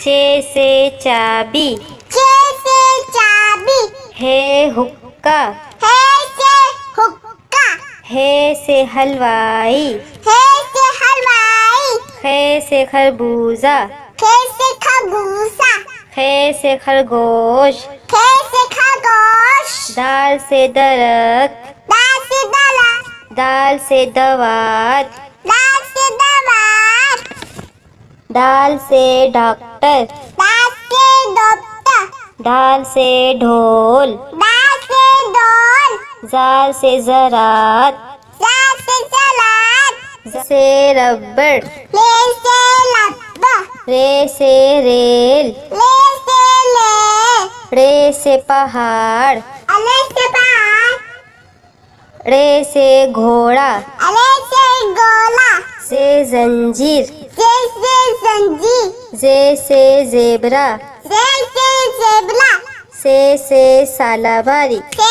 चे से चाबी, चे से चाबी, है हुक्का, है से हुक्का, है से हलवाई, है से हलवाई, खे से खरबूजा, खे से खरबूजा, खे से खरगोश, खे से खरगोश, दाल से दरख्त, दाल से दरख्त, दाल से दवात, दाल से दवात, दाल से डॉक्टर, दाल से डॉक्टर, दाल से ढोल, दाल से ढोल, जाल से ज़रात, जाल से सलाद, ज़ से रबड़, ले से लब्बा, रे से रेल, ले से ले, रे से पहाड़, अले से पहाड़, रे से घोड़ा, अले से गोला, से जंजीर, जे से जंजीर, जे से जेबरा, जे से जेबला, से सालाबारी, से